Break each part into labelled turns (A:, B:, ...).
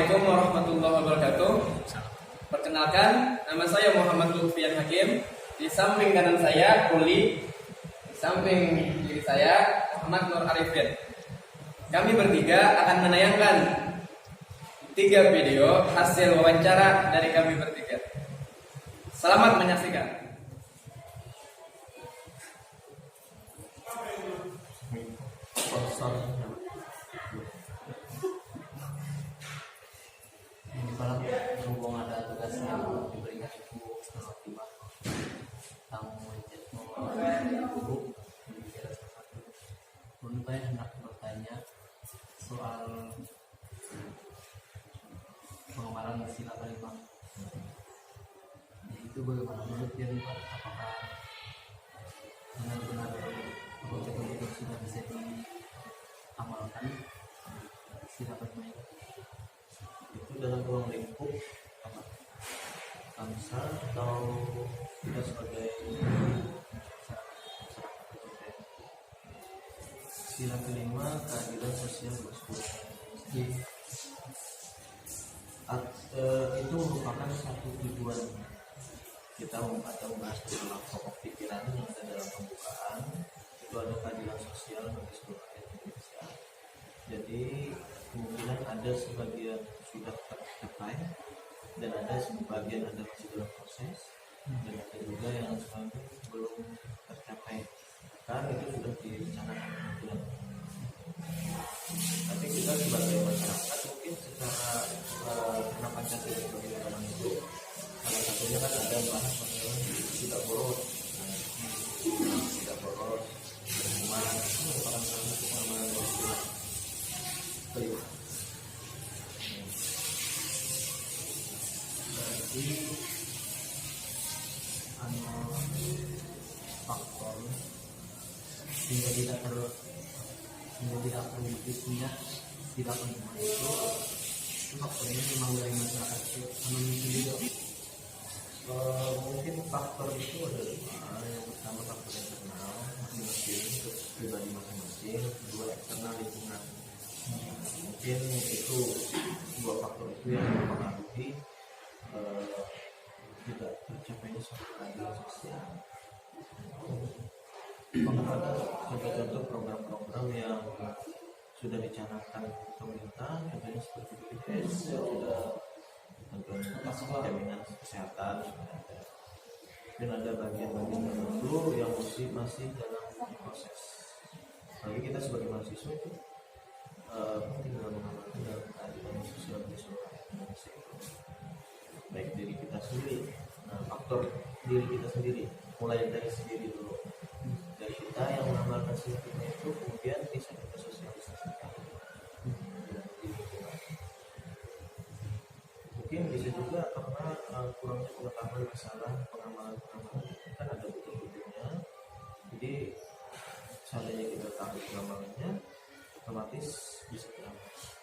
A: Assalamualaikum warahmatullahi wabarakatuh. Perkenalkan, nama saya Muhammad Lutfian Hakim. Di samping kanan saya Uli, di samping kiri saya Muhammad Nur Arifin. Kami bertiga akan menayangkan 3 video hasil wawancara dari kami bertiga. Selamat menyaksikan.
B: Ini malam berhubung ada tugas yang diberikan ibu tiba tamu guru berbicara sesuatu. Menurut saya hendak bertanya soal pengembangan sila kelima. Itu bagaimana menurut dia, apakah benar-benar betul-betul sudah bisa diamalkan sila kelima itu dalam ruang lingkup apa? Bangsa atau kita sebagai masyarakat? Sila kelima, keadilan sosial bersyukur. Itu merupakan satu tujuan kita atau membahas dalam pokok pikiran yang ada dalam pembukaan. Itu ada keadilan sosial bagi seluruh rakyat Indonesia. Jadi kemungkinan ada sebagian sudah tercapai dan ada sebagian ada masih dalam proses dan ada juga yang belum tercapai karena itu sudah direncanakan. Tapi kita sebagai masyarakat mungkin secara karena Pancasila sebagai negara itu salah satunya kan ada bahas mengenai tidak boros, tidak boros, berumah itu merupakan salah satu pengembangan Pancasila. Berarti faktor sehingga tidak terwujudnya tidak penting itu faktornya memang dari masyarakat sendiri. Mungkin faktor itu adalah yang pertama faktor internal masing-masing untuk pribadi masing-masing, kedua eksternal lingkungan. Mungkin itu dua faktor itu yang mempengaruhi tidak tercapainya suatu keadilan sosial. Ada contoh-contoh program-program yang sudah dicanangkan pemerintah, contohnya seperti BPJS sudah jaminan kesehatan dan ada bagian-bagian tertentu yang masih dalam proses. Bagi kita sebagai mahasiswa itu tinggal mengamalkan dalam keadilan sosial di seluruh rakyat Indonesia, baik diri kita sendiri, faktor diri kita sendiri, mulai dari sendiri dulu. Dari kita yang mengamalkan sistemnya itu kemudian bisa kita sosialisasikan. Mungkin bisa juga karena kurangnya pengetahuan masalah pengamalan kan ada betul-betulnya. Jadi seandainya kita tahu pengamalannya, otomatis bisa diamalkan.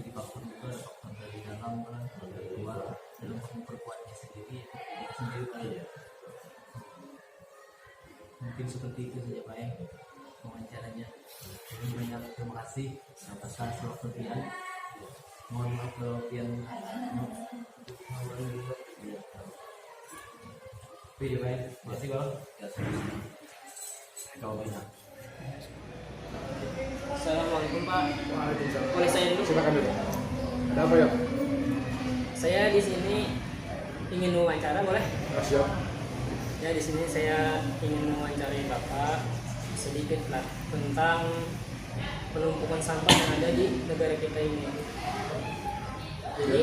B: Jadi faktor juga faktor dari dalam dan dari luar dalam memperkuatnya sendiri aja. Mungkin seperti itu saja Pak wawancaranya. Jadi banyak terima kasih atas waktu kalian. Mohon maaf kalau kalian video baik. Terima kasih Bang.
C: Assalamualaikum Pak.
D: Waalaikumsalam.
C: Boleh saya dulu?
D: Silakan dulu. Ada apa ya?
C: Saya di sini ingin wawancara, boleh?
D: Siap.
C: Ya, di sini saya ingin mewawancarai Bapak sedikit lah tentang penumpukan sampah yang ada di negara kita ini. Jadi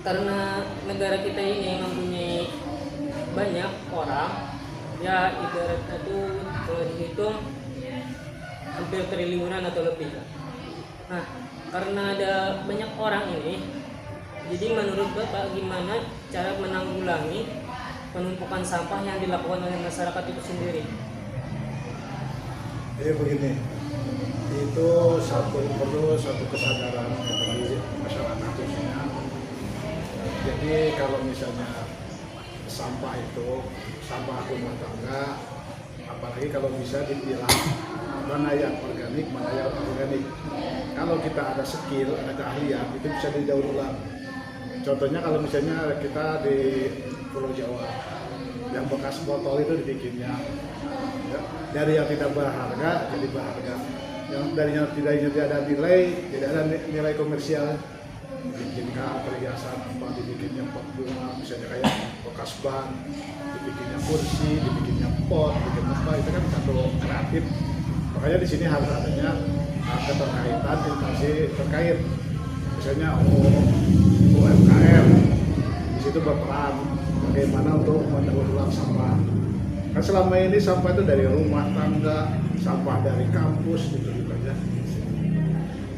C: karena negara kita ini mempunyai banyak orang, ya ibaratnya itu kalau dihitung hampir triliunan atau lebih. Nah, karena ada banyak orang ini, jadi menurut Bapak gimana cara menanggulangi penumpukan sampah yang dilakukan oleh masyarakat itu sendiri?
D: Begini, itu perlu satu kesadaran dari masyarakat khususnya. Jadi kalau misalnya sampah itu sampah rumah tangga, apalagi kalau bisa dipilah mana yang organik organik, mana yang organik. Kalau kita ada skill, ada keahlian, itu bisa didaur ulang. Contohnya kalau misalnya kita di Pulau Jawa, yang bekas botol itu dibikinnya ya, dari yang tidak berharga jadi berharga, yang dari yang tidak ada nilai, tidak ada nilai komersial, dibikinkan perhiasan apa, dibikinnya pot bunga, misalnya kayak bekas ban, dibikinnya kursi, dibikinnya pot, bikin apa, itu kan satu kreatif. Makanya di sini harus adanya keterkaitan instansi terkait, misalnya UMKM di situ berperan bagaimana untuk mendaur ulang sampah. Kan selama ini sampah itu dari rumah tangga, sampah dari kampus gitu ya.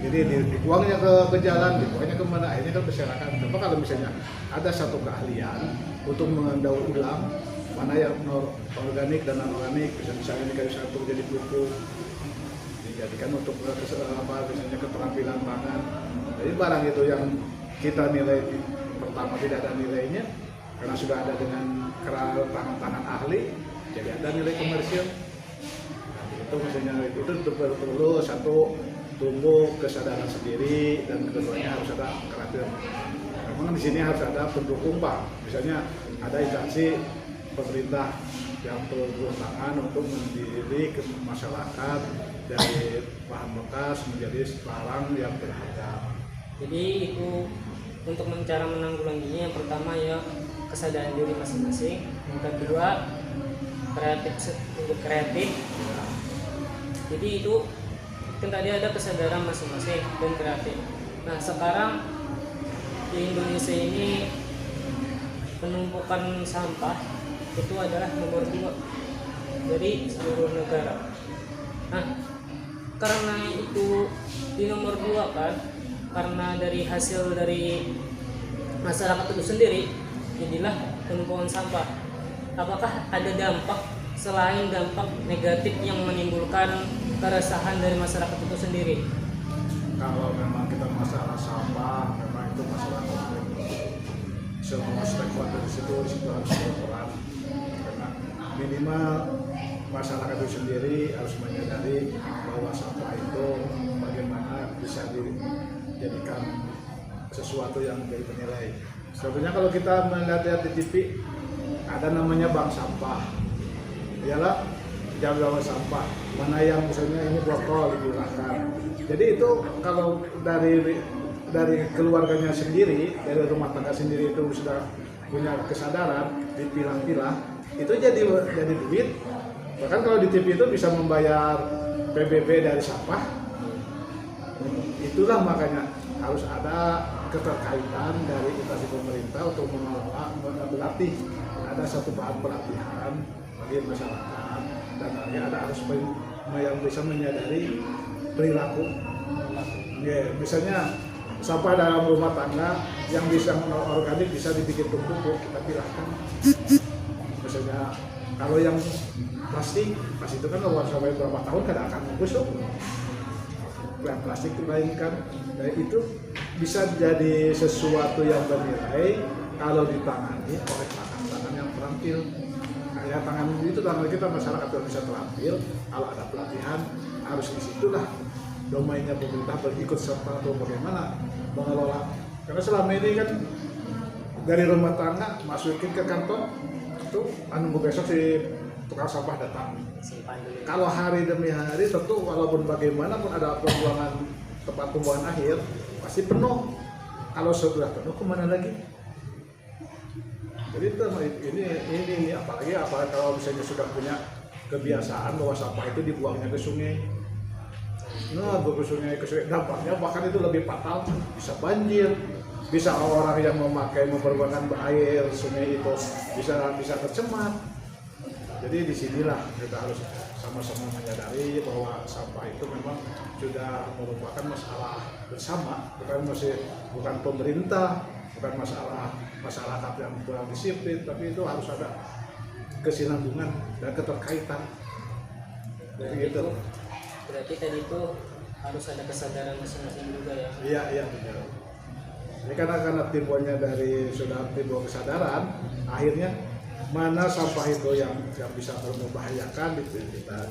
D: Jadi dibuangnya ke jalan, dibuangnya kemana, akhirnya ke masyarakat. Tapi kalau misalnya ada satu keahlian untuk mendaur ulang mana yang organik dan non organik, misalnya ini kayu satu jadi pupuk, dijadikan untuk misalnya keterampilan tangan. Jadi barang itu yang kita nilai pertama tidak ada nilainya, karena sudah ada dengan tangan-tangan ahli, jadi ada nilai komersial. Nah, itu misalnya itu perlu satu tumbuh kesadaran sendiri, dan keduanya harus ada karakter. Memang di sini harus ada pendukung Pak. Misalnya ada instansi pemerintah yang turun tangan untuk mendidik ke masyarakat dari bahan bekas menjadi barang yang berharga.
C: Jadi itu untuk cara menanggulanginya, yang pertama ya kesadaran diri masing-masing, yang kedua kreatif. Jadi itu kan tadi ada kesadaran masing-masing dan kreatif. Nah sekarang di Indonesia ini penumpukan sampah itu adalah nomor 2 dari seluruh negara. Nah karena itu di nomor 2 kan, karena dari hasil dari masyarakat itu sendiri, jadilah penumpukan sampah. Apakah ada dampak selain dampak negatif yang menimbulkan keresahan dari masyarakat itu sendiri?
D: Kalau memang kita masalah sampah, memang itu masalah konflik. Semua stakeholder di situ harus berperan, karena minimal masyarakat itu sendiri harus menyadari bahwa sampah itu bagaimana bisa dijadikan sesuatu yang menjadi penilai. Sebetulnya kalau kita melihat di TV ada namanya bank sampah, ialah jaga sampah, mana yang misalnya ini botol dipilahkan. Jadi itu kalau dari keluarganya sendiri, dari rumah tangga sendiri itu sudah punya kesadaran dipilah-pilah, itu jadi duit. Bahkan kalau di TV itu bisa membayar PBB dari sampah. Itulah makanya harus ada keterkaitan dari instansi pemerintah untuk mengelola, berlatih. Ada satu bahan pelatihan bagi masyarakat, dan ada harus yang bisa menyadari perilaku. Ya, misalnya sampah dalam rumah tangga yang bisa organik bisa dibikin tumpuk, kita pilahkan. Misalnya kalau yang plastik itu kan sampai berapa tahun kadang akan busuk. Yang plastik itu lain kan, itu bisa jadi sesuatu yang bernilai kalau ditangani oleh tangan yang terampil. Kayak tangan itu tangan kita masyarakat yang bisa terampil. Kalau ada pelatihan harus disitulah domainnya pemerintah berikut serta atau bagaimana mengelola. Karena selama ini kan dari rumah tangga masukin ke kantong itu nunggu besok si tukang sampah datang. Kalau hari demi hari tentu walaupun bagaimanapun ada pembuangan tempat pembuangan akhir pasti penuh. Kalau sudah penuh kemana lagi? Jadi ini apalagi kalau misalnya sudah punya kebiasaan bahwa sampah itu dibuangnya ke sungai. Nah, ke sungai dampaknya bahkan itu lebih fatal, bisa banjir, bisa orang yang mempergunakan air sungai itu bisa tercemar. Jadi disinilah kita harus sama-sama menyadari bahwa sampah itu memang sudah merupakan masalah bersama, bukan pemerintah, bukan masalah masyarakat yang kurang disiplin, tapi itu harus ada kesinambungan dan keterkaitan. Jadi gitu.
C: Berarti tadi itu harus ada kesadaran masing-masing juga ya?
D: Iya benar. Ini karena timbulnya dari sudah timbul kesadaran, akhirnya mana sampah itu yang bisa membahayakan gitu kita.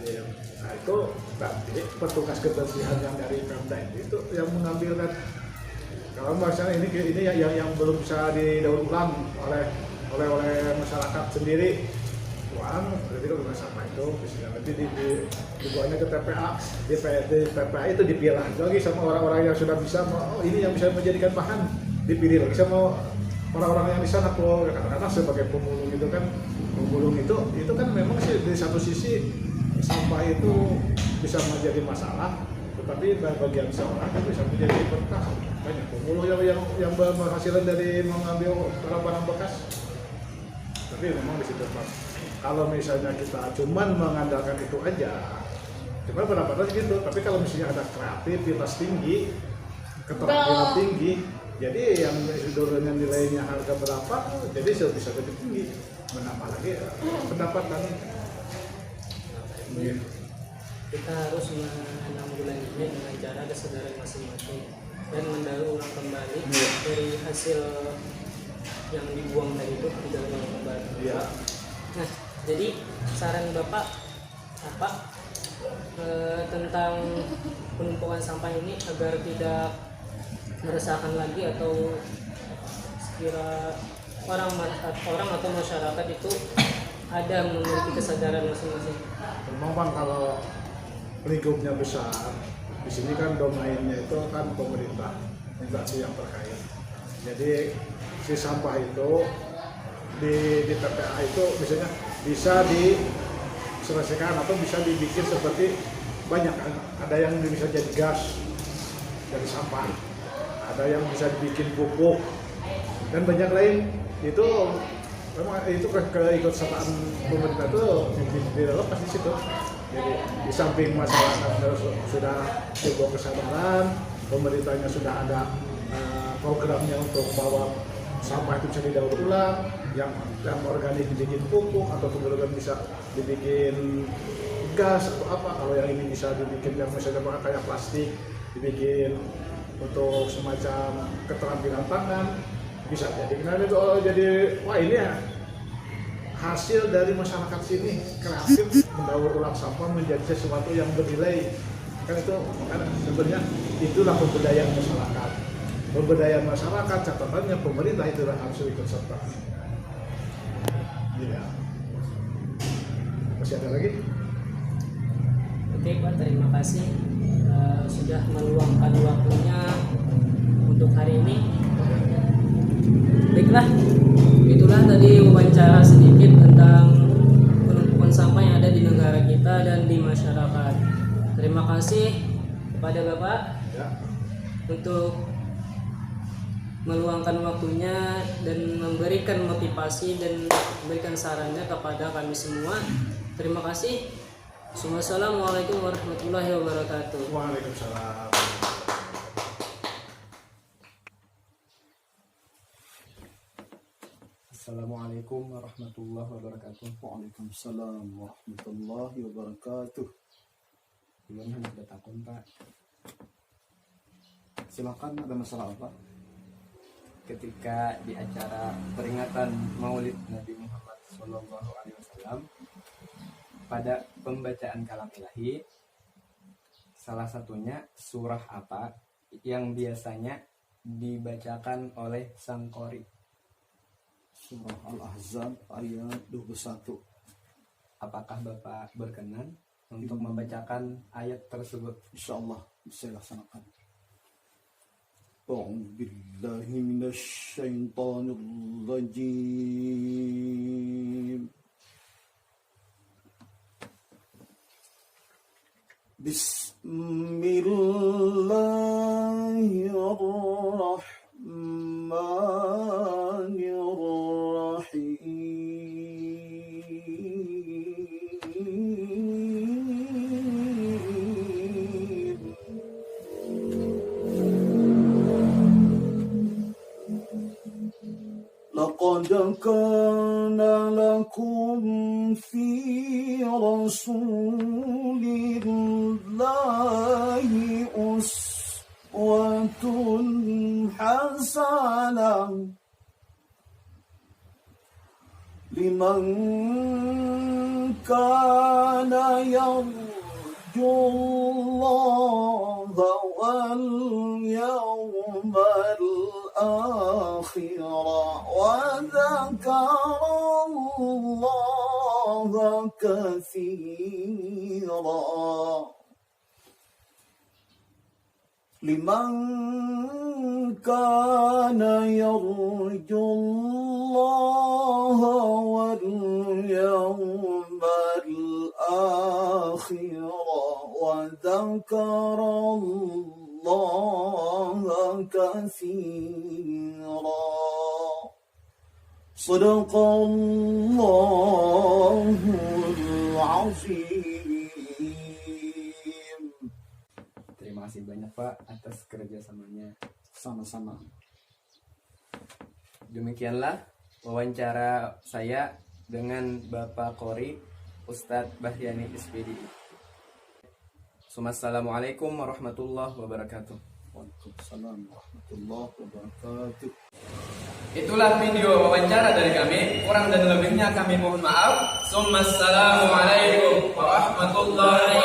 D: Nah itu nanti petugas kebersihan yang dari Pemda itu yang mengambilkan. Kalau misalnya ini yang belum bisa didaur ulang oleh masyarakat sendiri, uang berarti kalau bukan sampah itu bisa nanti dibawanya ke TPA, di TPA itu dipilah lagi sama orang-orang yang sudah bisa, ini yang bisa menjadikan bahan, dipilih lagi sama orang-orang yang di sana kok, karena sebagai pemulung itu kan, pemulung itu kan memang sih di satu sisi sampah itu bisa menjadi masalah, tetapi bagian seorang itu bisa menjadi berkah. Banyak pemulung yang berhasilan dari mengambil barang-barang bekas. Tapi memang di situ Pak, kalau misalnya kita cuman mengandalkan itu aja, cuma pendapatan gitu. Tapi kalau misalnya ada kreativitas tinggi, keterampilan tinggi, jadi yang turunnya nilainya harga berapa, jadi bisa lebih tinggi, menambah lagi pendapatan.
C: Kita harus menanggulanginya dengan cara kesadaran masing-masing dan mendaur ulang kembali dari hasil yang dibuang tadi itu didaur ulang kembali.
D: Iya.
C: Nah, jadi saran Bapak apa tentang penumpukan sampah ini agar tidak meresahkan lagi, atau sekira orang atau masyarakat itu ada memiliki kesadaran masing-masing.
D: Memang Bang, kalau lingkupnya besar, di sini kan domainnya itu kan pemerintah, instansi yang terkait. Jadi si sampah itu di TPA itu misalnya bisa diselesaikan atau bisa dibikin seperti banyak kan. Ada yang bisa jadi gas dari sampah, ada yang bisa dibikin pupuk, dan banyak lain. Itu memang itu keikutsertaan pemerintah itu di dalam pasti situ. Jadi di samping masyarakat sudah sebuah kesadaran, pemerintahnya sudah ada programnya untuk bahwa sampah itu bisa didaur ulang, yang organik dibikin pupuk atau kemudian bisa dibikin gas atau apa. Kalau yang ini bisa dibikin yang misalnya kayak plastik, dibikin untuk semacam keterampilan tangan, bisa jadi. Kenapa jadi wah ini ya hasil dari masyarakat sini kreatif mendaur ulang sampah menjadi sesuatu yang bernilai. Kan itu kan sebenarnya itulah pemberdayaan masyarakat. Pemberdayaan masyarakat, catatannya pemerintah itu harus ikut serta. Iya. Masih ada lagi?
C: Oke Pak, terima kasih sudah meluangkan waktunya untuk hari ini. Baiklah, itulah tadi wawancara sedikit tentang penumpukan sampah yang ada di negara kita dan di masyarakat. Terima kasih kepada Bapak untuk meluangkan waktunya dan memberikan motivasi dan memberikan sarannya kepada kami semua. Terima kasih. Wassalamualaikum warahmatullahi wabarakatuh.
D: Waalaikumsalam.
E: Assalamualaikum warahmatullahi wabarakatuh.
B: Waalaikumsalam warahmatullahi wabarakatuh.
E: Gimana ada takut Pak? Silakan, ada masalah apa? Ketika di acara peringatan Maulid Nabi Muhammad SAW, pada pembacaan kalam ilahi, salah satunya surah apa yang biasanya dibacakan oleh sang qori?
B: Surah Al-Ahzab ayat 21.
E: Apakah Bapak berkenan untuk membacakan ayat tersebut?
B: Insyaallah bisa laksanakan. A'udzu billahi minasy syaithanir rajim. Bismillahirrahmanirrahim. لقد كان لكم في رسول الله أسوة حسنة
F: لمن كان يرجو الله واليوم الآخر وذكر الله كثيرا لمن كان يرجو الله واليوم الآخر وذكر الله كثيرا صدق الله العظيم.
E: Terima kasih banyak Pak atas kerjasamanya.
D: Sama-sama.
E: Demikianlah wawancara saya dengan Bapak Qori Ustadz Bahyani SPD. Assalamualaikum warahmatullahi wabarakatuh.
D: Waalaikumsalam warahmatullahi wabarakatuh.
A: Itulah video wawancara dari kami. Kurang dan lebihnya kami mohon maaf. Assalamualaikum warahmatullahi